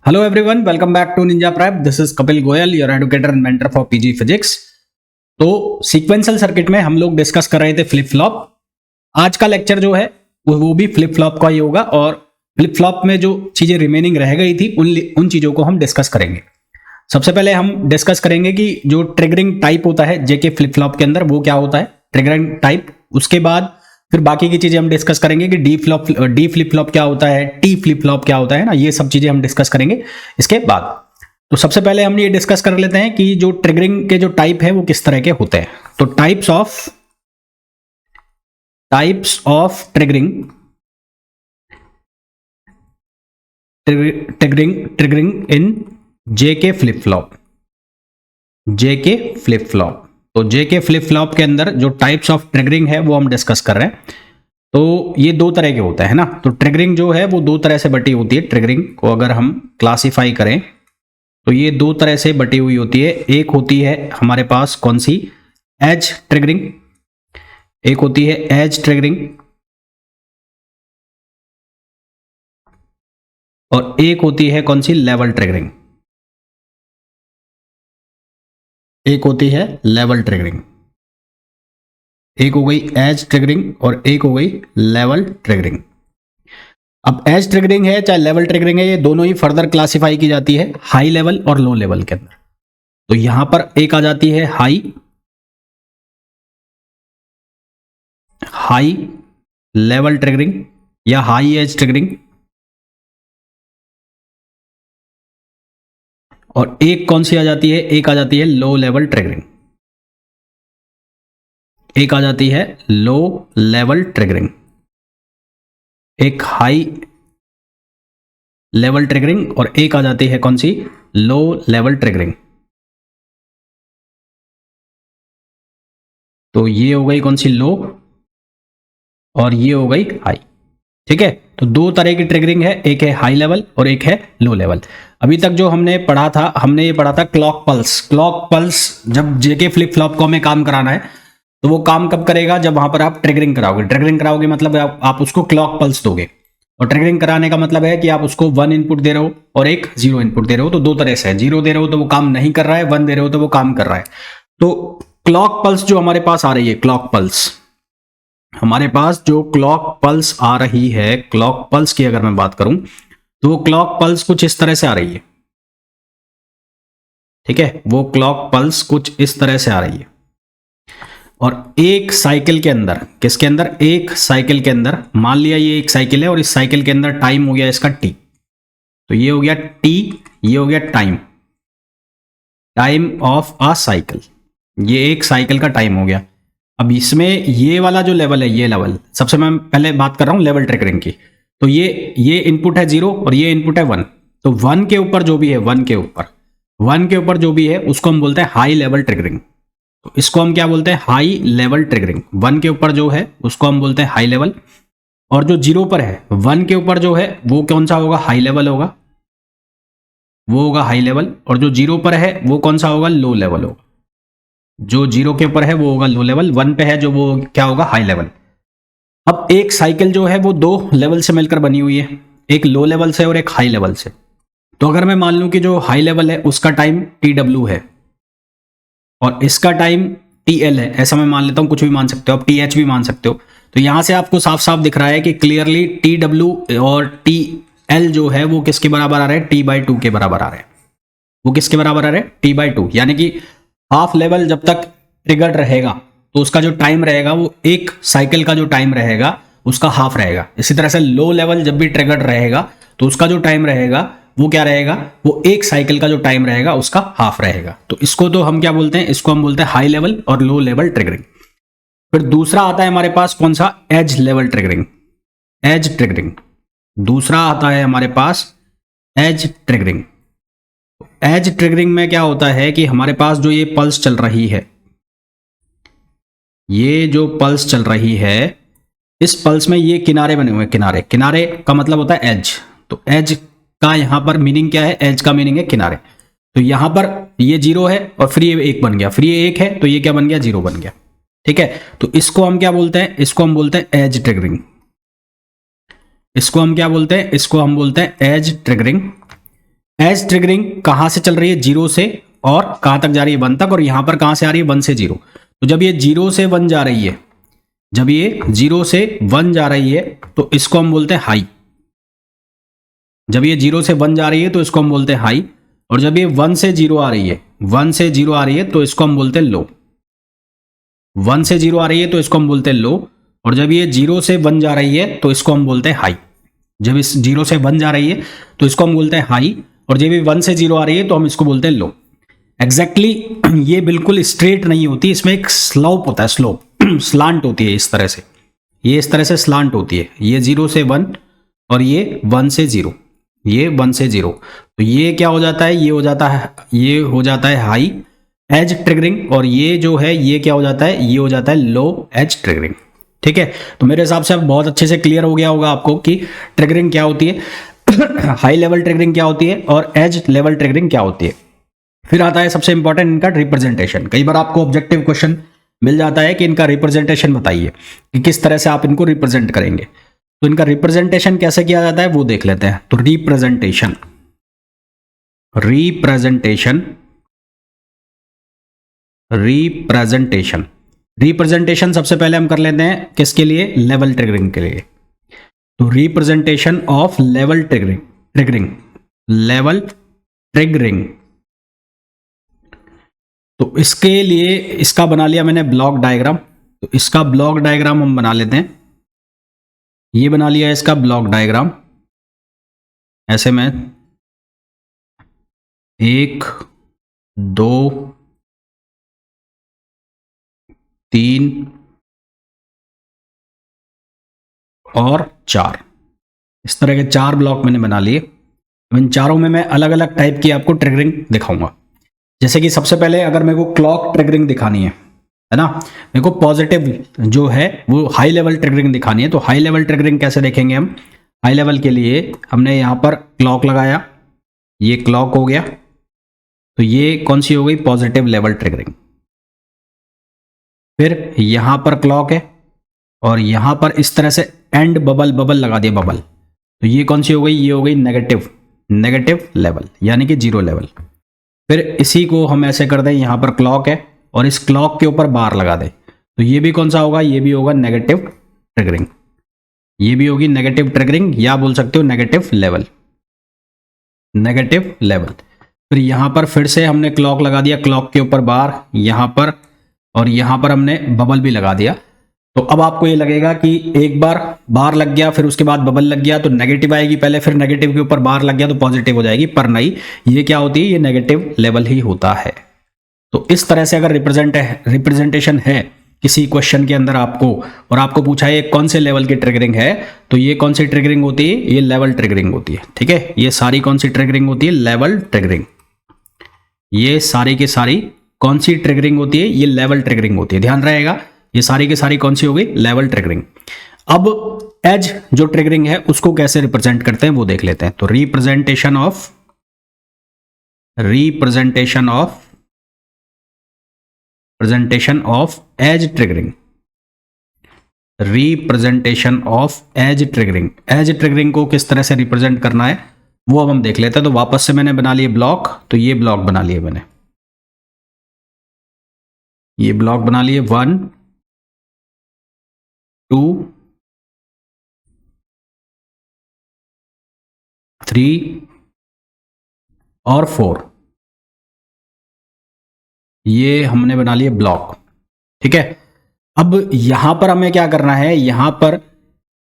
Hello everyone, welcome back to Ninja Prep. This is Kapil Goyal, your educator and mentor for PG Physics. तो sequential circuit में हम लोग discuss कर रहे थे फ्लिप फ्लॉप। आज का लेक्चर जो है वो भी फ्लिप फ्लॉप का ही होगा और फ्लिप फ्लॉप में जो चीजें रिमेनिंग रह गई थी उन चीजों को हम डिस्कस करेंगे। सबसे पहले हम डिस्कस करेंगे कि जो ट्रिगरिंग टाइप होता है जेके फ्लिप फ्लॉप के अंदर वो क्या होता है, ट्रिगरिंग टाइप। उसके बाद फिर बाकी की चीजें हम डिस्कस करेंगे कि डी फ्लिप फ्लॉप क्या होता है, टी फ्लिप फ्लॉप क्या होता है ना, ये सब चीजें हम डिस्कस करेंगे इसके बाद। तो सबसे पहले हम ये डिस्कस कर लेते हैं कि जो ट्रिगरिंग के जो टाइप है वो किस तरह के होते हैं। तो types of triggering in JK flip flop. तो जेके फ्लिप फ्लॉप के अंदर जो टाइप्स ऑफ ट्रिगरिंग है वो हम डिस्कस कर रहे हैं। तो ये दो तरह के होता है ना। तो ट्रिगरिंग जो है वो दो तरह से बटी होती है। ट्रिगरिंग को अगर हम क्लासिफाई करें तो ये दो तरह से बटी हुई होती है। एक होती है हमारे पास कौन सी, एज ट्रिगरिंग, एक होती है एज ट्रिगरिंग और एक होती है कौन सी, लेवल ट्रिगरिंग। एक होती है लेवल ट्रिगरिंग, एक हो गई एज ट्रिगरिंग और एक हो गई लेवल ट्रिगरिंग। अब एज ट्रिगरिंग है चाहे लेवल ट्रिगरिंग है, ये दोनों ही फर्दर क्लासिफाई की जाती है हाई लेवल और लो लेवल के अंदर। तो यहां पर एक आ जाती है हाई लेवल ट्रिगरिंग या हाई एज ट्रिगरिंग, और एक कौन सी आ जाती है, एक आ जाती है लो लेवल ट्रिगरिंग। एक आ जाती है लो लेवल ट्रिगरिंग, एक हाई लेवल ट्रिगरिंग और एक आ जाती है कौन सी, लो लेवल ट्रिगरिंग। तो ये हो गई कौन सी, लो, और ये हो गई हाई। ठीक है, तो दो तरह की ट्रिगरिंग है, एक है हाई लेवल और एक है लो लेवल। अभी तक जो हमने पढ़ा था, हमने ये पढ़ा था क्लॉक पल्स। जब जेके फ्लिप फ्लॉप को हमें काम कराना है तो वो काम कब करेगा, जब वहां पर आप ट्रिगरिंग कराओगे मतलब आप उसको क्लॉक पल्स दोगे। और ट्रिगरिंग कराने का मतलब है कि आप उसको 1 इनपुट दे रहे हो और एक 0 इनपुट दे रहे हो। तो दो तरह से है, 0 दे रहे हो तो वो काम नहीं कर रहा है, 1 दे रहे हो तो वो काम कर रहा है। तो क्लॉक पल्स जो हमारे पास आ रही है, हमारे पास जो क्लॉक पल्स आ रही है, क्लॉक पल्स की अगर मैं बात करूं तो वो क्लॉक पल्स कुछ इस तरह से आ रही है। ठीक है, वो क्लॉक पल्स कुछ इस तरह से आ रही है। और एक साइकिल के अंदर, किसके अंदर, एक साइकिल के अंदर, मान लिया ये एक साइकिल है और इस साइकिल के अंदर टाइम हो गया इसका टी। तो ये हो गया टी, ये हो गया टाइम ऑफ अ साइकिल। ये एक साइकिल का टाइम हो गया। अब इसमें ये वाला जो लेवल है, ये लेवल, सबसे मैं पहले बात कर रहा हूं लेवल ट्रिगरिंग की। तो ये इनपुट है 0 और ये इनपुट है 1। तो 1 के ऊपर जो भी है, 1 के ऊपर जो भी है उसको हम बोलते हैं हाई लेवल ट्रिगरिंग। तो इसको हम क्या बोलते हैं, हाई लेवल ट्रिगरिंग। 1 के ऊपर जो है उसको हम बोलते हैं हाई लेवल, और जो 0 पर है, 1 के ऊपर जो है वो कौन सा होगा, हाई लेवल होगा, वो होगा हाई लेवल। और जो 0 पर है वो कौन सा होगा, लो लेवल होगा। जो 0 के ऊपर है वो होगा लो लेवल, 1 पे है जो वो क्या होगा, हाई लेवल। अब एक साइकिल जो है वो दो लेवल से मिलकर बनी हुई है, एक लो लेवल से और एक हाई लेवल से। तो अगर मैं मान लूं कि जो हाई लेवल है उसका टाइम TW है और इसका टाइम TL है, ऐसा मैं मान लेता हूं, कुछ भी मान सकते हो आप, TH भी मान सकते हो। तो यहां से आपको साफ साफ दिख रहा है कि क्लियरली TW और TL जो है वो किसके बराबर आ रहे हैं, T/2 के बराबर आ रहे हैं। वो किसके बराबर आ रहे हैं, T/2। यानी कि हाफ लेवल जब तक ट्रिगर्ड रहेगा तो उसका जो टाइम रहेगा वो एक साइकिल का जो टाइम रहेगा उसका हाफ रहेगा। इसी तरह से लो लेवल जब भी ट्रिगर्ड रहेगा तो उसका जो टाइम रहेगा वो क्या रहेगा, वो एक साइकिल का जो टाइम रहेगा उसका हाफ रहेगा। तो इसको तो हम क्या बोलते हैं, इसको हम बोलते हैं हाई लेवल और लो लेवल ट्रिगरिंग। फिर दूसरा आता है हमारे पास कौन सा, edge level triggering, edge triggering. दूसरा आता है हमारे पास एज ट्रिगरिंग। एज ट्रिगरिंग में क्या होता है कि हमारे पास जो ये पल्स चल रही है, ये जो पल्स चल रही है, इस पल्स में ये किनारे बने हुए हैं। किनारे का मतलब होता है एज। तो एज का यहां पर मीनिंग क्या है, एज का मीनिंग है किनारे। तो यहां पर ये 0 है और फिर ये 1 बन गया, फिर ये 1 है तो ये क्या बन गया, 0 बन गया। ठीक है, तो इसको हम क्या बोलते हैं, इसको हम बोलते हैं एज ट्रिगरिंग। इसको हम क्या बोलते हैं, इसको हम बोलते हैं एज ट्रिगरिंग। एज ट्रिगरिंग कहाँ से चल रही है, 0 से और कहाँ तक जा रही है, 1 तक, और यहाँ पर कहाँ से आ रही है, 1 से 0। तो जब ये 0 से 1 जा रही है, जब ये 0 से 1 जा रही है तो इसको हम बोलते हैं हाई। जब ये 0 से 1 जा रही है तो इसको हम बोलते हैं हाई, और जब ये 1 से 0 आ रही है, 1 से 0 आ रही है तो इसको हम बोलते हैं लो। 1 से 0 आ रही है तो इसको हम बोलते हैं लो, और जब ये 0 से 1 जा रही है तो इसको हम बोलते हैं हाई। जब इस 0 से 1 जा रही है तो इसको हम बोलते हैं हाई, और जब ये 1 से 0 आ रही है तो हम इसको बोलते हैं लो। एग्जैक्टली ये बिल्कुल स्ट्रेट नहीं होती, इसमें एक स्लोप होता है, स्लोप स्लांट होती है इस तरह से, ये इस तरह से स्लांट होती है, ये 0 से 1 और ये 1 से 0, ये 1 से 0। तो ये क्या हो जाता है, ये हो जाता है हाई एज ट्रिगरिंग, और ये जो है ये क्या हो जाता है, ये हो जाता है लो एज ट्रिगरिंग। ठीक है, तो मेरे हिसाब से अब बहुत अच्छे से क्लियर हो गया होगा आपको कि ट्रिगरिंग क्या होती है, हाई लेवल ट्रिगरिंग क्या होती है और एज लेवल ट्रिगरिंग क्या होती है। फिर आता है सबसे इंपॉर्टेंट इनका रिप्रेजेंटेशन। कई बार आपको ऑब्जेक्टिव क्वेश्चन मिल जाता है कि इनका रिप्रेजेंटेशन बताइए कि किस तरह से आप इनको रिप्रेजेंट करेंगे। तो इनका रिप्रेजेंटेशन कैसे किया जाता है वो देख लेते हैं। तो रिप्रेजेंटेशन रिप्रेजेंटेशन सबसे पहले हम कर लेते हैं किसके लिए, लेवल ट्रिगरिंग के लिए। तो रिप्रेजेंटेशन ऑफ लेवल ट्रिगरिंग, तो इसके लिए इसका बना लिया मैंने ब्लॉक डायग्राम। तो इसका ब्लॉक डायग्राम हम बना लेते हैं, ये बना लिया इसका ब्लॉक डायग्राम। ऐसे में 1 2 3 और 4, इस तरह के 4 ब्लॉक मैंने बना लिए। इन चारों में मैं अलग अलग टाइप की आपको ट्रिगरिंग दिखाऊंगा। जैसे कि सबसे पहले अगर मेरे को क्लॉक ट्रिगरिंग दिखानी है ना, मेरे को पॉजिटिव जो है वो हाई लेवल ट्रिगरिंग दिखानी है। तो हाई लेवल ट्रिगरिंग कैसे देखेंगे हम, हाई लेवल के लिए हमने यहाँ पर क्लॉक लगाया, ये क्लॉक हो गया, तो ये कौन सी हो गई, पॉजिटिव लेवल ट्रिगरिंग। फिर यहाँ पर क्लॉक है और यहाँ पर इस तरह से एंड बबल लगा दिया, बबल, तो ये कौन सी हो गई, ये हो गई नेगेटिव लेवल, यानी कि 0 लेवल। फिर इसी को हम ऐसे कर दें, यहाँ पर क्लॉक है और इस क्लॉक के ऊपर बार लगा दें, तो ये भी कौन सा होगा, ये भी होगा नेगेटिव ट्रिगरिंग, ये भी होगी नेगेटिव ट्रिगरिंग, या बोल सकते हो नेगेटिव लेवल। फिर यहाँ पर फिर से हमने क्लॉक लगा दिया, क्लॉक के ऊपर बार यहाँ पर, और यहाँ पर हमने बबल भी लगा दिया। तो अब आपको ये लगेगा कि एक बार बार लग गया, फिर उसके बाद बबल लग गया तो नेगेटिव आएगी पहले, फिर नेगेटिव के ऊपर बार लग गया तो पॉजिटिव हो जाएगी, पर नहीं, ये क्या होती है, ये नेगेटिव लेवल ही होता है। तो इस तरह से अगर रिप्रेजेंटेशन है किसी क्वेश्चन के अंदर आपको, और आपको पूछा है कौन से लेवल की ट्रिगरिंग है, तो ये कौन सी ट्रिगरिंग होती है, ये लेवल ट्रिगरिंग होती है। ठीक है, ये सारी कौन सी ट्रिगरिंग होती है, लेवल ट्रिगरिंग। ये सारी की सारी कौन सी ट्रिगरिंग होती है, ये लेवल ट्रिगरिंग होती है, ध्यान रहेगा। ये सारी की सारी कौन सी हो गई, लेवल ट्रिगरिंग। अब एज जो ट्रिगरिंग है उसको कैसे रिप्रेजेंट करते हैं वो देख लेते हैं। तो representation of as triggering, edge triggering को किस तरह से रिप्रेजेंट करना है वो अब हम देख लेते हैं। तो वापस से मैंने बना लिए ब्लॉक, तो ये ब्लॉक बना लिए मैंने, ये ब्लॉक बना लिए 1 2 3 और 4, ये हमने बना लिए ब्लॉक। ठीक है, अब यहां पर हमें क्या करना है, यहां पर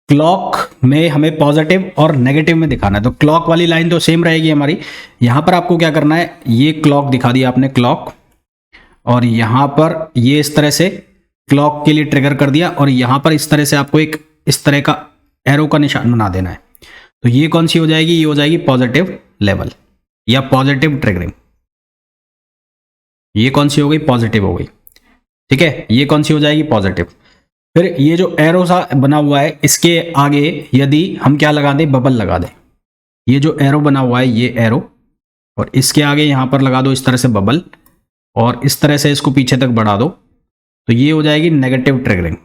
क्लॉक में हमें पॉजिटिव और नेगेटिव में दिखाना है। तो क्लॉक वाली लाइन तो सेम रहेगी हमारी, यहां पर आपको क्या करना है, ये क्लॉक दिखा दिया आपने, क्लॉक, और यहां पर ये इस तरह से क्लॉक के लिए ट्रिगर कर दिया, और यहां पर इस तरह से आपको एक इस तरह का एरो का निशान बना देना है। तो ये कौन सी हो जाएगी, ये हो जाएगी पॉजिटिव लेवल या पॉजिटिव ट्रिगरिंग। ये कौन सी हो गई, पॉजिटिव हो गई। ठीक है, ये कौन सी हो जाएगी, पॉजिटिव। फिर ये जो एरो सा बना हुआ है इसके आगे यदि हम क्या लगा दें, बबल लगा दें, ये जो एरो बना हुआ है ये एरो, और इसके आगे यहां पर लगा दो इस तरह से बबल, और इस तरह से इसको पीछे तक बढ़ा दो, तो ये हो जाएगी नेगेटिव ट्रिगरिंग,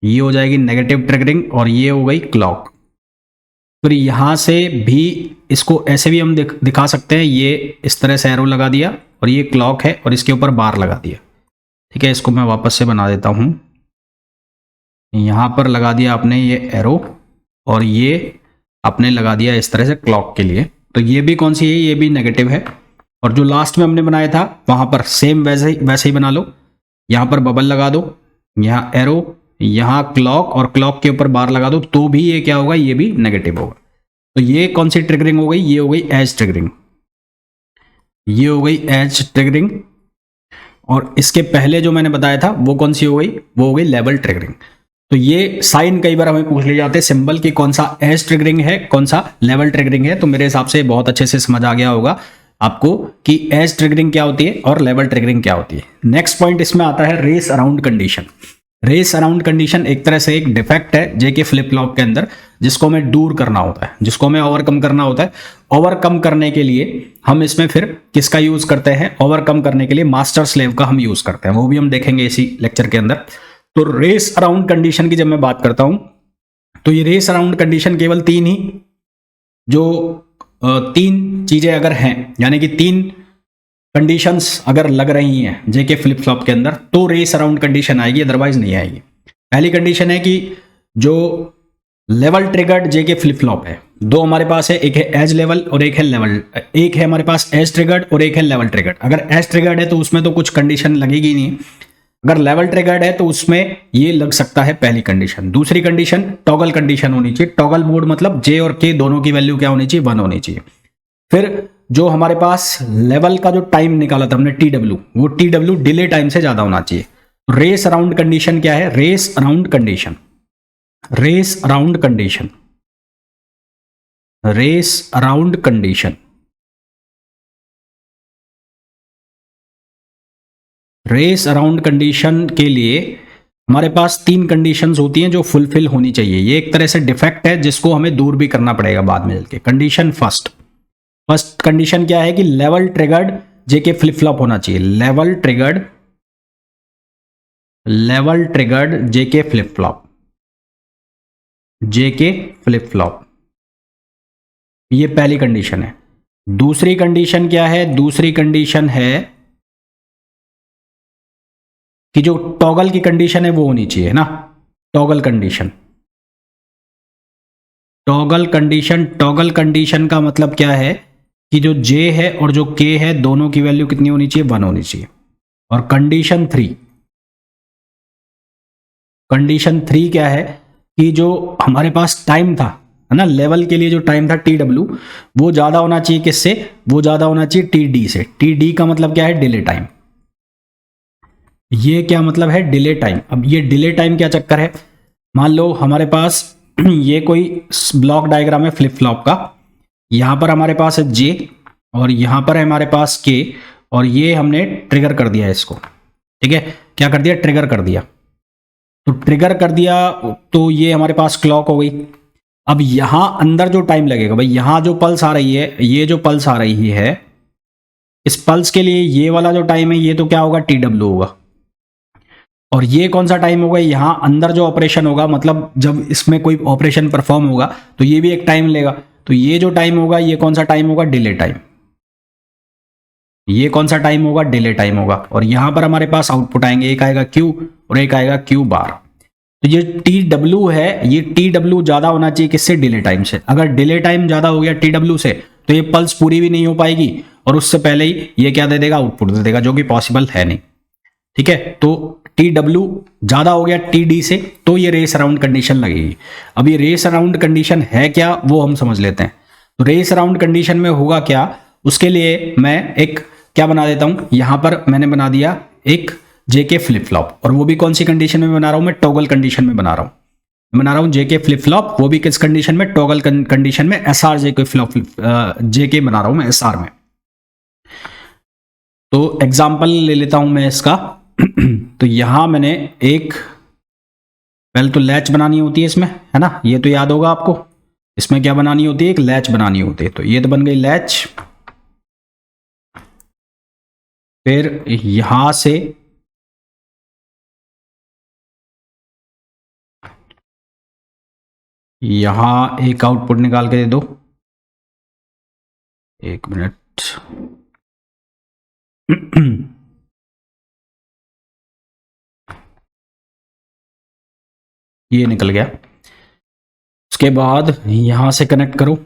ये हो जाएगी नेगेटिव ट्रिगरिंग, और ये हो गई क्लॉक। फिर यहाँ से भी इसको ऐसे भी हम दिखा सकते हैं, ये इस तरह से एरो लगा दिया और ये क्लॉक है और इसके ऊपर बार लगा दिया। ठीक है, इसको मैं वापस से बना देता हूँ। यहाँ पर लगा दिया आपने ये एरो और ये आपने लगा दिया इस तरह से क्लॉक के लिए। तो ये भी कौन सी है, ये भी नेगेटिव है। और जो लास्ट में हमने बनाया था वहाँ पर सेम वैसे ही बना लो। यहाँ पर बबल लगा दो, यहाँ एरो, यहाँ क्लॉक और क्लॉक के ऊपर बार लगा दो, तो भी ये क्या होगा, ये भी नेगेटिव होगा। तो ये कौन सी ट्रिगरिंग हो गई, ये हो गई एज ट्रिगरिंग, ये हो गई एज ट्रिगरिंग। और इसके पहले जो मैंने बताया था वो कौन सी हो गई, वो हो गई लेवल ट्रिगरिंग। तो ये साइन कई बार हमें पूछ ले जाते हैं सिंबल की, कौन सा एज ट्रिगरिंग है, कौन सा लेवल ट्रिगरिंग है। तो मेरे हिसाब से बहुत अच्छे से समझ आ गया होगा आपको कि एज ट्रिगरिंग क्या होती है और लेवल ट्रिगरिंग क्या होती है। नेक्स्ट पॉइंट इसमें आता है race around condition. Race around condition एक तरह से एक डिफेक्ट है जेके फ्लिप फ्लॉप के अंदर, जिसको हमें दूर करना होता है, जिसको हमें ओवरकम करना होता है। ओवरकम करने के लिए हम इसमें फिर किसका यूज करते हैं, ओवरकम करने के लिए मास्टर स्लेव का हम यूज करते हैं, वो भी हम देखेंगे इसी लेक्चर के अंदर। तो रेस अराउंड कंडीशन की जब मैं बात करता हूं तो ये रेस अराउंड कंडीशन केवल तीन चीजें अगर हैं, यानी कि तीन कंडीशंस अगर लग रही हैं जेके फ्लिप फ्लॉप के अंदर, तो रेस अराउंड कंडीशन आएगी, अदरवाइज नहीं आएगी। पहली कंडीशन है कि जो लेवल ट्रिगर्ड जेके फ्लिप फ्लॉप है, दो हमारे पास है, एक है एज लेवल और एक है लेवल, एक है हमारे पास एज ट्रिगर्ड और एक है लेवल ट्रिगर्ड। अगर एज ट्रिगर्ड है तो उसमें तो कुछ कंडीशन लगेगी नहीं, अगर लेवल ट्रिगर्ड है तो उसमें ये लग सकता है पहली कंडीशन। दूसरी कंडीशन टॉगल कंडीशन होनी चाहिए। टॉगल मोड मतलब जे और के दोनों की वैल्यू क्या होनी चाहिए, 1 होनी चाहिए। फिर जो हमारे पास लेवल का जो टाइम निकाला था हमने टी डब्ल्यू, वो टी डब्ल्यू डिले टाइम से ज्यादा होना चाहिए। रेस अराउंड कंडीशन क्या है, race around condition, race around condition, race around condition, race around condition के लिए हमारे पास तीन कंडीशंस होती हैं जो फुलफिल होनी चाहिए। ये एक तरह से डिफेक्ट है जिसको हमें दूर भी करना पड़ेगा बाद में चलके। कंडीशन फर्स्ट कंडीशन क्या है कि लेवल ट्रिगर्ड जेके फ्लिप फ्लॉप होना चाहिए। लेवल ट्रिगर्ड जेके फ्लिप फ्लॉप, जेके फ्लिप फ्लॉप, ये पहली कंडीशन है। दूसरी कंडीशन क्या है, दूसरी कंडीशन है कि जो टॉगल की कंडीशन है वो होनी चाहिए ना, टॉगल कंडीशन। टॉगल कंडीशन का मतलब क्या है कि जो जे है और जो के है दोनों की वैल्यू कितनी होनी चाहिए, 1 होनी चाहिए। और कंडीशन थ्री क्या है कि जो हमारे पास टाइम था, है ना, लेवल के लिए जो टाइम था टी डब्ल्यू, वो ज्यादा होना चाहिए किससे, वो ज्यादा होना चाहिए टी डी से। टी डी का मतलब क्या है, डिले टाइम। ये क्या मतलब है, डिले टाइम। अब ये डिले टाइम क्या चक्कर है, मान लो हमारे पास ये कोई ब्लॉक डायग्राम है फ्लिप फ्लॉप का, यहां पर हमारे पास है जे और यहां पर है हमारे पास के, और ये हमने ट्रिगर कर दिया इसको। ठीक है, क्या कर दिया, ट्रिगर कर दिया। तो ट्रिगर कर दिया तो ये हमारे पास क्लॉक हो गई। अब यहां अंदर जो टाइम लगेगा भाई, यहां जो पल्स आ रही है, ये जो पल्स आ रही है, इस पल्स के लिए ये वाला जो टाइम है ये तो क्या होगा, टी डब्ल्यू होगा। और ये कौन सा टाइम होगा, यहां अंदर जो ऑपरेशन होगा, मतलब जब इसमें कोई ऑपरेशन परफॉर्म होगा तो ये भी एक टाइम लेगा। तो ये जो टाइम होगा ये कौन सा टाइम होगा, डिले टाइम। ये कौन सा टाइम होगा, डिले टाइम होगा। और यहां पर हमारे पास आउटपुट आएंगे, एक आएगा क्यू और एक आएगा क्यू बार। तो ये टी डब्ल्यू है, ये टी डब्ल्यू ज्यादा होना चाहिए किससे, डिले टाइम से। अगर डिले टाइम ज्यादा हो गया टी डब्ल्यू से तो ये पल्स पूरी भी नहीं हो पाएगी और उससे पहले ही ये क्या दे देगा, आउटपुट दे देगा, जो कि पॉसिबल है नहीं। ठीक है, तो टी डब्ल्यू ज्यादा हो गया टी डी से तो ये रेस अराउंड कंडीशन लगेगी। अब ये रेस अराउंड कंडीशन है क्या, वो हम समझ लेते हैं। तो रेस अराउंड कंडीशन में होगा क्या, उसके लिए मैं एक क्या बना देता हूं, यहां पर मैंने बना दिया एक जेके फ्लिप फ्लॉप, और वो भी कौन सी कंडीशन में बना रहा हूं, मैं टॉगल कंडीशन में बना रहा हूं जेके फ्लिप फ्लॉप, वो भी किस कंडीशन में, टॉगल कंडीशन में, एसआर जेके फ्लिप जेके बना रहा हूं मैं एसआर में। तो एग्जांपल ले लेता हूं मैं इसका। तो यहां मैंने एक, पहले तो लैच बनानी होती है इसमें, है ना, ये तो याद होगा आपको। इसमें क्या बनानी होती है, एक लैच बनानी होती है। तो ये तो बन गई लैच। फिर यहां से यहां एक आउटपुट निकाल के दे दो, 1 मिनट। ये निकल गया। उसके बाद यहां से कनेक्ट करो,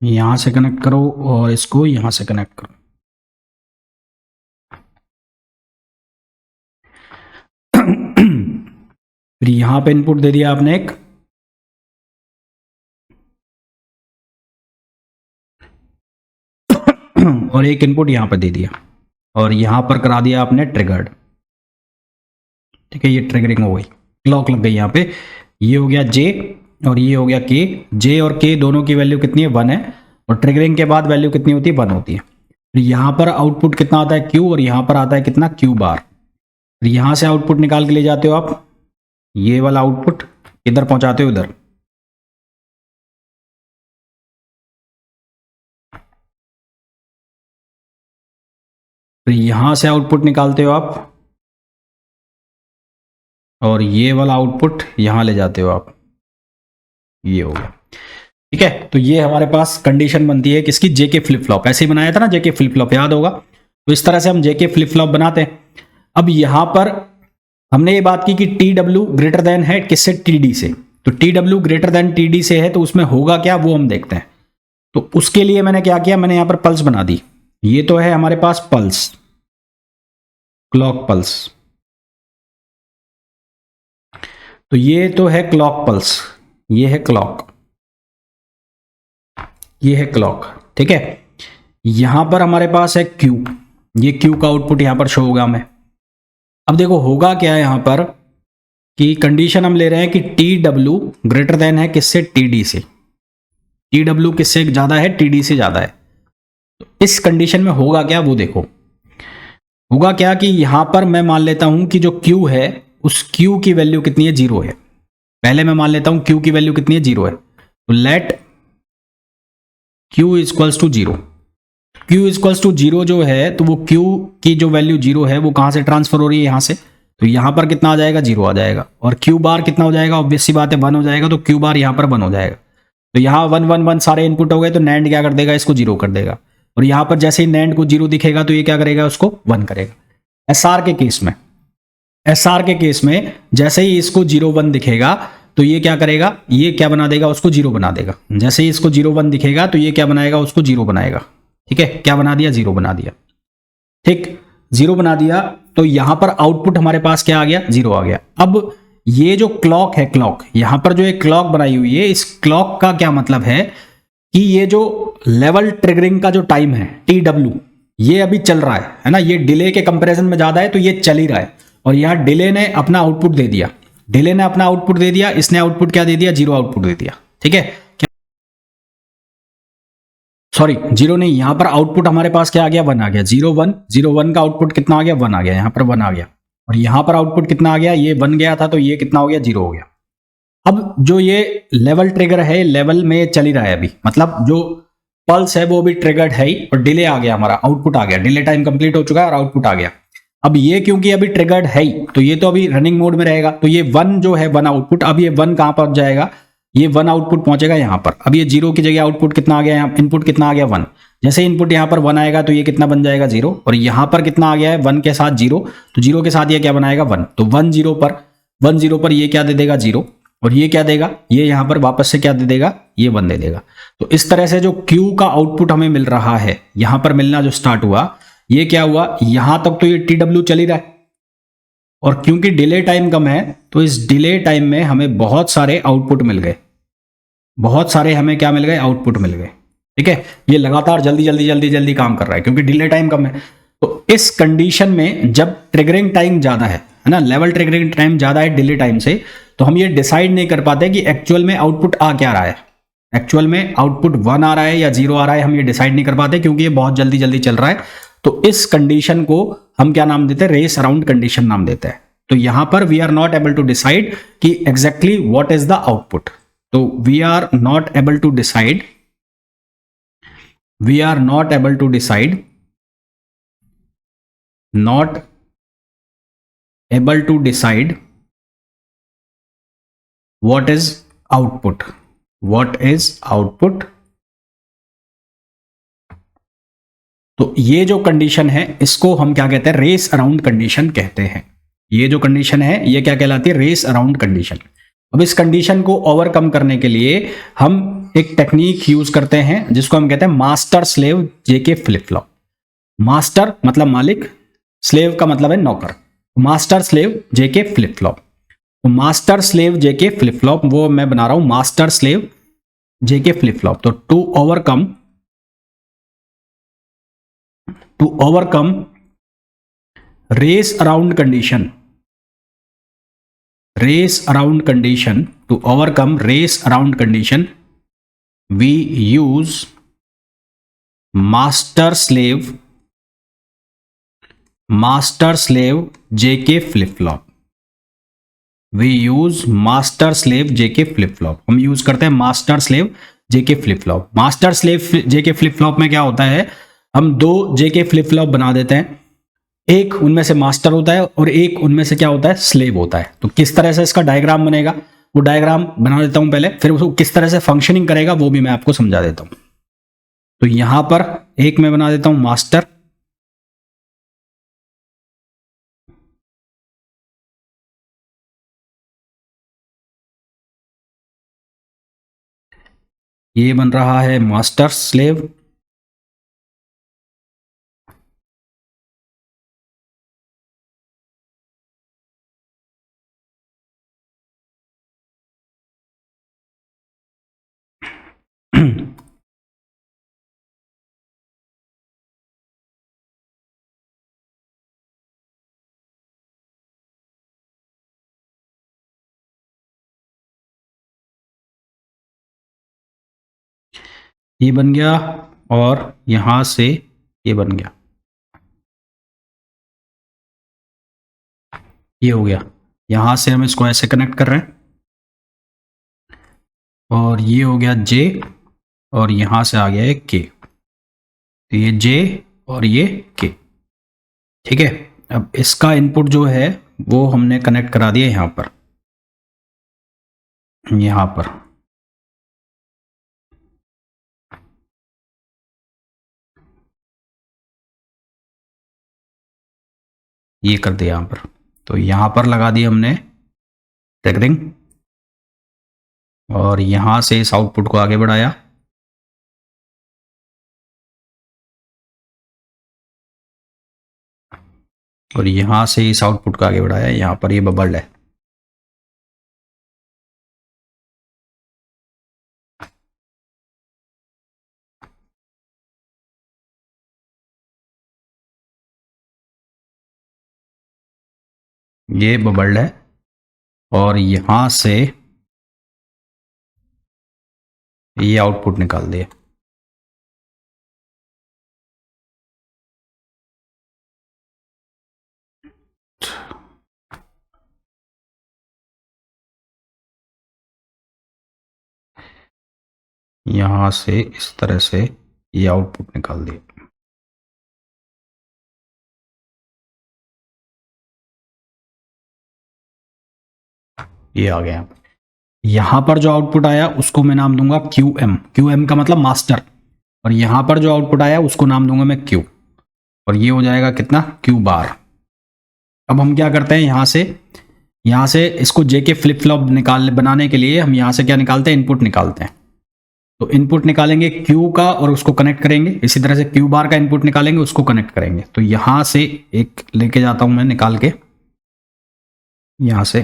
यहां से कनेक्ट करो और इसको यहां से कनेक्ट करो। फिर यहां पे इनपुट दे दिया आपने एक, और एक इनपुट यहां पर दे दिया, और यहां पर करा दिया आपने ट्रिगर्ड। ठीक है, ये ट्रिगरिंग हो गई, क्लॉक लग गई यहां पे। ये हो गया जे और ये हो गया के। जे और के दोनों की वैल्यू कितनी है, 1 है, और ट्रिगरिंग के बाद वैल्यू कितनी होती है, 1 होती है। फिर यहां पर आउटपुट कितना आता है, क्यू, और यहां पर आता है कितना, क्यू बार। फिर यहां से आउटपुट निकाल के ले जाते हो आप, ये वाला आउटपुट इधर पहुंचाते हो इधर। फिर यहां से आउटपुट निकालते हो आप, और ये वाला आउटपुट यहां ले जाते हो आप, ये हो गया। ठीक है, तो ये हमारे पास कंडीशन बनती है किसकी, जेके फ्लिप फ्लॉप। ऐसे ही बनाया था ना जेके फ्लिप फ्लॉप, याद होगा। तो इस तरह से हम जेके फ्लिप फ्लॉप बनाते हैं। अब यहां पर हमने ये बात की कि टी डब्ल्यू ग्रेटर देन है किससे, टीडी से। तो T W greater than TD से है, तो उसमें होगा क्या वो हम देखते हैं। तो उसके लिए मैंने क्या किया, मैंने यहां पर पल्स बना दी। ये तो है हमारे पास पल्स, क्लॉक पल्स। तो ये तो है क्लॉक पल्स, ये है क्लॉक, ये है क्लॉक। ठीक है, यहां पर हमारे पास है क्यू, ये क्यू का आउटपुट यहां पर शो होगा हमें। अब देखो होगा क्या है यहां पर, कि कंडीशन हम ले रहे हैं कि टी डब्ल्यू ग्रेटर देन है किससे, टीडी से। टी डब्ल्यू किससे ज्यादा है, टीडी से ज्यादा है। तो इस कंडीशन में होगा क्या वो देखो। होगा क्या कि यहां पर मैं मान लेता हूं कि जो क्यू है उस क्यू की वैल्यू कितनी है, 0 है। पहले मैं मान लेता हूं क्यू की वैल्यू कितनी है, 0 है। तो let Q equals to 0। Q equals to 0 जो है, तो वो क्यू की जो वैल्यू 0 है वो कहां से ट्रांसफर हो रही है, यहां से। तो यहां पर कितना आ जाएगा, 0 आ जाएगा। और क्यू बार कितना हो जाएगा, ऑब्वियस सी बात है 1 हो जाएगा। तो क्यू बार यहां पर 1 हो जाएगा। तो यहां 1 1 1 सारे इनपुट हो गए, तो नैंड क्या कर देगा, इसको 0 कर देगा। और यहां पर जैसे ही नैंड को 0 दिखेगा तो ये क्या करेगा, उसको 1 करेगा। एसआर के केस में, एसआर के केस में जैसे ही इसको 0 1 दिखेगा तो ये क्या करेगा, ये क्या बना देगा, उसको 0 बना देगा। जैसे ही इसको 0 1 दिखेगा तो ये क्या बनाएगा, उसको 0 बनाएगा। ठीक है, क्या बना दिया, 0 बना दिया। ठीक, 0 बना दिया। तो यहां पर आउटपुट हमारे पास क्या आ गया, 0 आ गया। अब ये जो क्लॉक है, क्लॉक यहां पर जो एक क्लॉक बनाई हुई है, इस क्लॉक का क्या मतलब है कि ये जो लेवल ट्रिगरिंग का जो टाइम है टी डब्ल्यू, ये अभी चल रहा है ना। ये डिले के कंपैरिजन में ज्यादा है, तो ये चल ही रहा है। और यहां डिले ने अपना आउटपुट दे दिया, डिले ने अपना आउटपुट दे दिया, इसने आउटपुट क्या दे दिया, 0 आउटपुट दे दिया। ठीक है, सॉरी 0 नहीं, यहां पर आउटपुट हमारे पास क्या आ गया, 1 आ गया। 0 1 0 1 का आउटपुट कितना आ गया, 1 आ गया। यहां पर 1 आ गया, और यहां पर आउटपुट कितना आ गया, ये 1 गया था, तो ये कितना हो गया, 0 हो गया। अब जो ये लेवल ट्रिगर है, लेवल में चल ही रहा है अभी, मतलब जो पल्स है वो भी ट्रिगर्ड है ही, और डिले आ गया, हमारा आउटपुट आ गया, डिले टाइम कंप्लीट हो चुका है और आउटपुट आ गया। अब ये क्योंकि अभी ट्रिगर्ड है ही, तो ये तो अभी रनिंग मोड में रहेगा। तो ये 1 जो है, 1 आउटपुट, अब ये 1 कहां पहुंच जाएगा, ये 1 आउटपुट पहुंचेगा यहां पर। अब ये 0 की जगह आउटपुट कितना आ गया, यहाँ इनपुट कितना आ गया, 1। जैसे इनपुट यहां पर 1 आएगा तो ये कितना बन जाएगा, 0। और यहां पर कितना आ गया है, 1 के साथ 0, तो 0 के साथ ये क्या बनाएगा, 1। तो 1 0 पर, 1 0 पर ये क्या दे देगा, 0। और ये क्या देगा, ये यहां पर वापस से क्या दे देगा, ये 1 दे देगा। तो इस तरह से जो Q का आउटपुट हमें मिल रहा है, यहां पर मिलना जो स्टार्ट हुआ, ये क्या हुआ, यहां तक तो ये TW चल ही रहा है। और क्योंकि डिले टाइम कम है, तो इस डिले टाइम में हमें बहुत सारे आउटपुट मिल गए, बहुत सारे हमें क्या मिल गए, आउटपुट मिल गए। ठीक है, ये लगातार जल्दी जल्दी जल्दी जल्दी काम कर रहा है क्योंकि डिले टाइम कम है। तो इस कंडीशन में जब ट्रिगरिंग टाइम ज्यादा है ना, लेवल ट्रिगरिंग टाइम ज्यादा है डिले टाइम से, तो हम ये डिसाइड नहीं कर पाते कि एक्चुअल में आउटपुट आ क्या रहा है। एक्चुअल में आउटपुट 1 आ रहा है या 0 आ रहा है, हम ये डिसाइड नहीं कर पाते क्योंकि ये बहुत जल्दी जल्दी चल रहा है। तो इस कंडीशन को हम क्या नाम देते हैं, रेस अराउंड कंडीशन नाम देते हैं। तो यहां पर we are not able to decide कि exactly what is the output. तो we are not able to decide, we are not able to decide, not able to decide what is output. What is output? तो ये जो condition है इसको हम क्या कहते हैं, रेस अराउंड कंडीशन कहते हैं। ये जो कंडीशन है ये क्या कहलाती है, रेस अराउंड कंडीशन। अब इस कंडीशन को ओवरकम करने के लिए हम एक टेक्निक यूज करते हैं जिसको हम कहते हैं master slave JK flip flop. Master मतलब मालिक, स्लेव का मतलब है नौकर। Master slave JK flip flop. तो master slave JK flip flop वो मैं बना रहा हूं master slave JK flip flop. तो to overcome race around condition, to overcome race around condition we use master slave JK flip flop। we use master slave JK flip flop। हम use करते हैं master slave JK flip flop. Master slave JK flip flop में क्या होता है, हम दो जेके flip flop बना देते हैं, एक उनमें से मास्टर होता है और एक उनमें से क्या होता है, स्लेव होता है। तो किस तरह से इसका डायग्राम बनेगा वो डायग्राम बना देता हूं पहले, फिर उसको किस तरह से फंक्शनिंग करेगा वो भी मैं आपको समझा देता हूं। तो यहां पर एक मैं बना देता हूं मास्टर, ये बन रहा है मास्टर स्लेव, ये बन गया और यहां से ये बन गया, ये हो गया। यहां से हम इसको ऐसे कनेक्ट कर रहे हैं और ये हो गया जे और यहां से आ गया है के। तो ये जे और ये के, ठीक है। अब इसका इनपुट जो है वो हमने कनेक्ट करा दिया यहां पर, यहां पर ये कर दिया यहां पर। तो यहां पर लगा दिया हमने ट्रिगरिंग और यहां से इस आउटपुट को आगे बढ़ाया, और यहां से इस आउटपुट को आगे बढ़ाया। यहां पर ये बबल्ड है, ये बबल्ड है और यहां से ये आउटपुट निकाल दिए। यहां से इस तरह से ये आउटपुट निकाल दिए। ये आ गया। यहां पर जो आउटपुट आया उसको मैं नाम दूंगा क्यू एम, क्यू एम का मतलब मास्टर, और यहां पर जो आउटपुट आया उसको नाम दूंगा मैं क्यू, और ये हो जाएगा कितना, क्यू बार। अब हम क्या करते हैं, यहां से इसको जेके फ्लिप फ्लॉप निकाल बनाने के लिए हम यहां से क्या निकालते हैं, इनपुट निकालते हैं। तो इनपुट निकालेंगे क्यू का और उसको कनेक्ट करेंगे, इसी तरह से क्यू बार का इनपुट निकालेंगे उसको कनेक्ट करेंगे। तो यहां से एक लेके जाता हूं मैं निकाल के, यहां से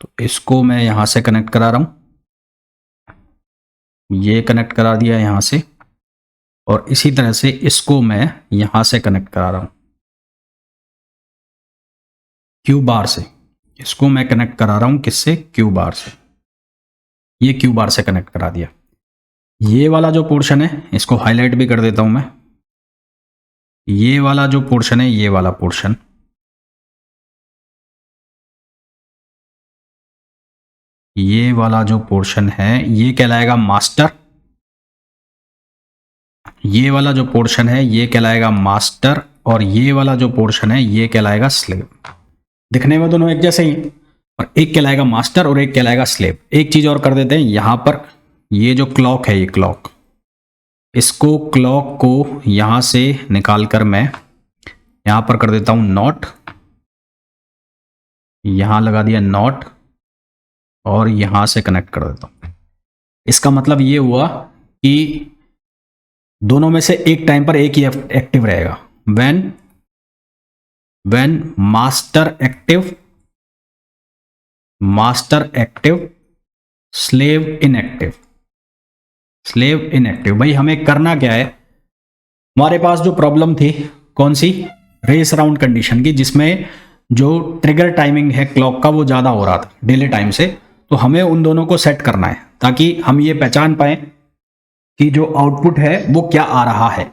तो इसको मैं यहां से कनेक्ट करा रहा हूं, ये कनेक्ट करा दिया यहां से, और इसी तरह से इसको मैं यहां से कनेक्ट करा रहा हूं क्यू बार से। इसको मैं कनेक्ट करा रहा हूं किससे, क्यू बार से। ये क्यू बार से कनेक्ट करा दिया। ये वाला जो पोर्शन है इसको हाईलाइट भी कर देता हूं मैं। ये वाला जो पोर्शन है, ये वाला पोर्शन, ये वाला जो पोर्शन है ये कहलाएगा मास्टर, ये वाला जो पोर्शन है ये कहलाएगा मास्टर, और ये वाला जो पोर्शन है ये कहलाएगा स्लेव। दिखने में दोनों एक जैसे ही, और एक कहलाएगा मास्टर और एक कहलाएगा स्लेव। एक चीज और कर देते हैं, यहां पर ये जो क्लॉक है, ये क्लॉक, इसको क्लॉक को यहां से निकाल कर मैं यहां पर कर देता हूं नॉट, यहां लगा दिया नॉट, और यहां से कनेक्ट कर देता हूं। इसका मतलब ये हुआ कि दोनों में से एक टाइम पर एक ही एक्टिव रहेगा। When master active slave inactive. भाई हमें करना क्या है, हमारे पास जो प्रॉब्लम थी कौन सी, रेस अराउंड कंडीशन की, जिसमें जो ट्रिगर टाइमिंग है क्लॉक का वो ज़्यादा हो रहा था डिले टाइम से। तो हमें उन दोनों को सेट करना है ताकि हम ये पहचान पाए कि जो आउटपुट है वो क्या आ रहा है।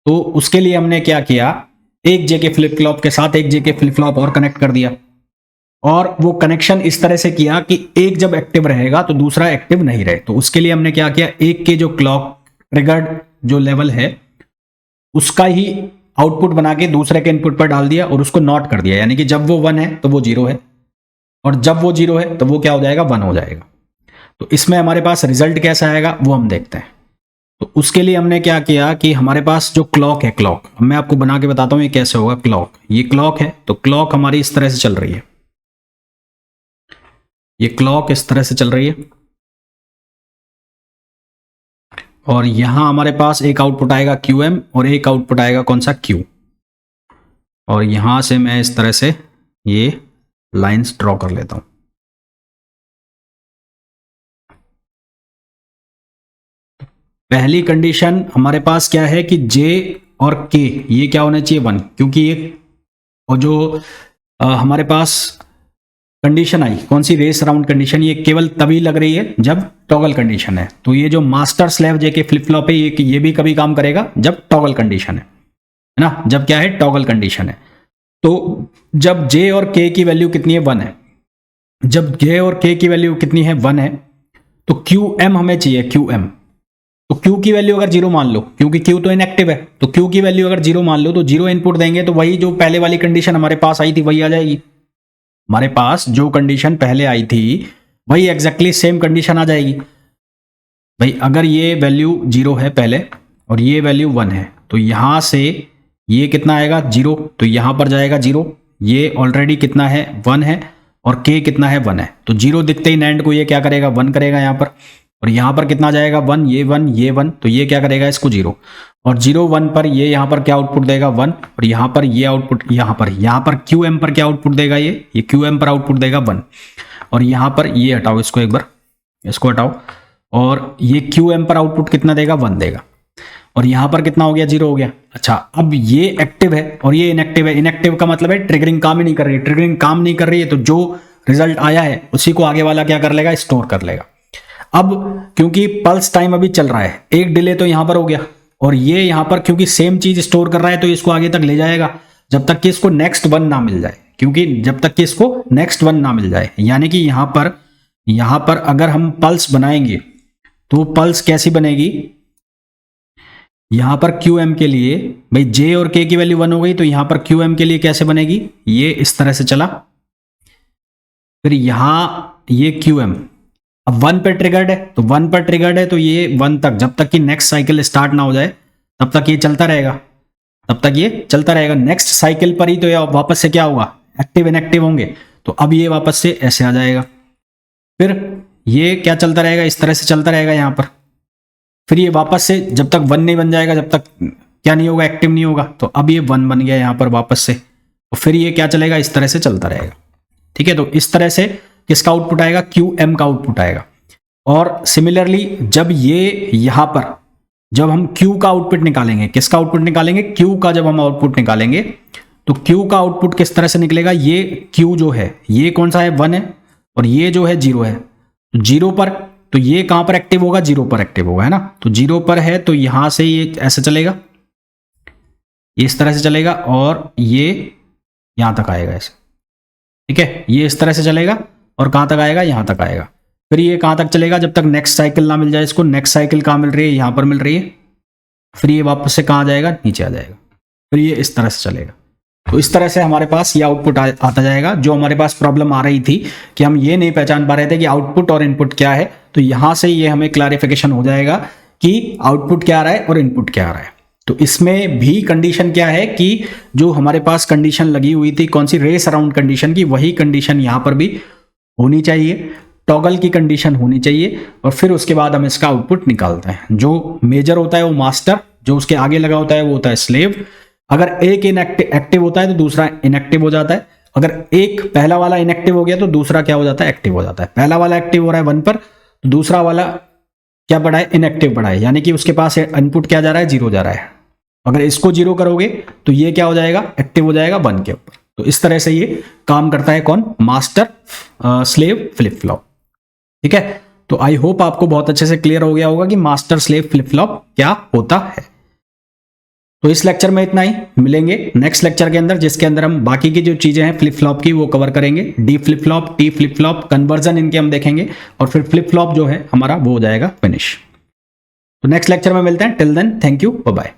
तो उसके लिए हमने क्या किया, एक जेके फ्लिप फ्लॉप के साथ एक जेके फ्लिप फ्लॉप और कनेक्ट कर दिया, और वो कनेक्शन इस तरह से किया कि एक जब एक्टिव रहेगा तो दूसरा एक्टिव नहीं रहे। तो उसके लिए हमने क्या किया, एक के जो क्लॉक ट्रिगर्ड जो लेवल है उसका ही आउटपुट बना के दूसरे के इनपुट पर डाल दिया और उसको नॉट कर दिया, यानी कि जब वो 1 है तो वो 0 है, और जब वो 0 है तो वो क्या हो जाएगा, 1 हो जाएगा। तो इसमें हमारे पास रिजल्ट कैसा आएगा वो हम देखते हैं। तो उसके लिए हमने क्या किया कि हमारे पास जो क्लॉक है, क्लॉक मैं आपको बना के बताता हूं ये कैसे होगा। क्लॉक, ये क्लॉक है, तो क्लॉक हमारी इस तरह से चल रही है, ये क्लॉक इस तरह से चल रही है, और यहां हमारे पास एक आउटपुट आएगा QM और एक आउटपुट आएगा कौन सा, Q। और यहां से मैं इस तरह से ये लाइंस ड्रॉ कर लेता हूं। पहली कंडीशन हमारे पास क्या है कि J और K ये क्या होना चाहिए, 1, क्योंकि ये और जो हमारे पास कंडीशन आई कौन सी, रेस अराउंड कंडीशन, ये केवल तभी लग रही है जब टॉगल कंडीशन है। तो ये जो master slave JK flip flop है ये भी कभी काम करेगा जब टॉगल कंडीशन है ना, जब क्या है, टॉगल कंडीशन है। तो जब J और K की वैल्यू कितनी है, 1 है, जब J और K की वैल्यू कितनी है, 1 है, तो QM हमें चाहिए, QM। तो Q की वैल्यू अगर 0 मान लो, क्योंकि Q तो इनएक्टिव है, तो Q की वैल्यू अगर 0 मान लो तो 0 इनपुट देंगे तो वही जो पहले वाली कंडीशन हमारे पास आई थी वही आ जाएगी। हमारे पास जो कंडीशन पहले आई थी वही एग्जैक्टली सेम कंडीशन आ जाएगी। भाई अगर ये वैल्यू 0 है पहले और ये वैल्यू 1 है, तो यहां से ये कितना आएगा, 0, तो यहां पर जाएगा 0, ये ऑलरेडी कितना है, 1 है, और K कितना है, 1 है, तो 0 दिखते ही नैंड को ये क्या करेगा, 1 करेगा यहां पर, और यहां पर कितना जाएगा, 1, ये 1, ये 1, तो ये क्या करेगा, इसको 0, और 0 1 पर ये यहां पर क्या आउटपुट देगा, 1, और यहां पर ये आउटपुट, यहां पर QM पर क्या आउटपुट देगा, ये QM पर आउटपुट देगा 1, और यहां पर ये हटाओ, इसको एक बार, इसको हटाओ, और ये QM पर आउटपुट कितना देगा, 1 देगा, और यहां पर कितना हो गया, 0 हो गया। अच्छा, अब ये एक्टिव है और ये इनएक्टिव है। इनएक्टिव का मतलब है ट्रिगरिंग काम ही नहीं कर रही है, ट्रिगरिंग काम नहीं कर रही है, तो जो रिजल्ट आया है उसी को आगे वाला क्या कर लेगा, स्टोर कर लेगा। अब क्योंकि पल्स टाइम अभी चल रहा है, एक डिले तो यहां पर हो गया, और ये यहां पर क्योंकि सेम चीज स्टोर कर रहा है तो इसको आगे तक ले जाएगा जब तक कि इसको नेक्स्ट 1 ना मिल जाए, क्योंकि जब तक कि इसको नेक्स्ट 1 ना मिल जाए, यानी कि यहां पर अगर हम पल्स बनाएंगे तो पल्स कैसी बनेगी, यहां पर QM के लिए, भाई J और K की वैल्यू 1 हो गई, तो यहां पर QM के लिए कैसे बनेगी, ये इस तरह से चला, फिर यहां ये QM अब 1 पर ट्रिगर्ड है, तो 1 पर ट्रिगर्ड है तो ये 1 तक, जब तक कि नेक्स्ट साइकिल स्टार्ट ना हो जाए तब तक ये चलता रहेगा, तब तक ये चलता रहेगा। नेक्स्ट साइकिल पर ही तो ये वापस से क्या होगा, एक्टिव इनएक्टिव होंगे, तो अब ये वापस से ऐसे आ जाएगा, फिर ये क्या चलता रहेगा, इस तरह से चलता रहेगा यहां पर, फिर ये वापस से जब तक 1 नहीं बन जाएगा, जब तक क्या नहीं होगा, एक्टिव नहीं होगा, तो अब ये 1 बन गया यहां पर वापस से, तो फिर ये क्या चलेगा, इस तरह से चलता रहेगा। ठीक है, तो इस तरह से किसका आउटपुट आएगा, QM का आउटपुट आएगा। और सिमिलरली जब ये यहां पर, जब हम Q का आउटपुट निकालेंगे, किसका आउटपुट निकालेंगे, Q का जब हम आउटपुट निकालेंगे तो Q का आउटपुट किस तरह से निकलेगा, ये Q जो है ये कौन सा है, 1 है, और ये जो है 0 है, 0 पर, तो ये कहां पर एक्टिव होगा, 0 पर एक्टिव होगा, है ना, तो 0 पर है तो यहां से ये ऐसे चलेगा, ये इस तरह से चलेगा, और ये यहां तक आएगा ऐसे। ठीक है, ये इस तरह से चलेगा और कहां तक आएगा, यहां तक आएगा, फिर ये कहां तक चलेगा, जब तक नेक्स्ट साइकिल ना मिल जाए इसको। नेक्स्ट साइकिल कहां मिल रही है, यहां पर मिल रही है, फिर ये वापस से कहाँ जाएगा, नीचे आ जाएगा, फिर ये इस तरह से चलेगा। तो इस तरह से हमारे पास ये आउटपुट आता जाएगा। जो हमारे पास प्रॉब्लम आ रही थी कि हम ये नहीं पहचान पा रहे थे कि आउटपुट और इनपुट क्या है, तो यहां से ये हमें क्लैरिफिकेशन हो जाएगा कि आउटपुट क्या आ रहा है और इनपुट क्या आ रहा है। तो इसमें भी कंडीशन क्या है कि जो हमारे पास कंडीशन लगी हुई थी कौन सी, रेस अराउंड कंडीशन की, वही कंडीशन यहां पर भी होनी चाहिए, टॉगल की कंडीशन होनी चाहिए, और फिर उसके बाद हम इसका आउटपुट निकालते हैं। जो मेजर होता है वो मास्टर, जो उसके आगे लगा होता है वो होता है स्लेव। अगर एक एक्टिव होता है तो दूसरा इनएक्टिव हो जाता है। अगर एक पहला वाला इनएक्टिव हो गया तो दूसरा क्या हो जाता है, एक्टिव हो जाता है। पहला वाला एक्टिव हो रहा है 1 पर, तो दूसरा वाला क्या पड़ा है, इनएक्टिव पड़ा है, यानी कि उसके पास इनपुट क्या जा रहा है, 0 जा रहा है। अगर इसको 0 करोगे तो ये क्या हो जाएगा, एक्टिव हो जाएगा 1 के ऊपर। तो इस तरह से ये काम करता है कौन, मास्टर स्लेव फ्लिप फ्लॉप। ठीक है, तो आई होप आपको बहुत अच्छे से क्लियर हो गया होगा कि मास्टर स्लेव फ्लिप फ्लॉप क्या होता है। तो इस लेक्चर में इतना ही, मिलेंगे नेक्स्ट लेक्चर के अंदर, जिसके अंदर हम बाकी की जो चीजें हैं फ्लिप फ्लॉप की वो कवर करेंगे। D flip flop, T flip flop, conversion इनके हम देखेंगे, और फिर फ्लिप फ्लॉप जो है हमारा वो हो जाएगा फिनिश। तो नेक्स्ट लेक्चर में मिलते हैं, till then thank you, bye bye.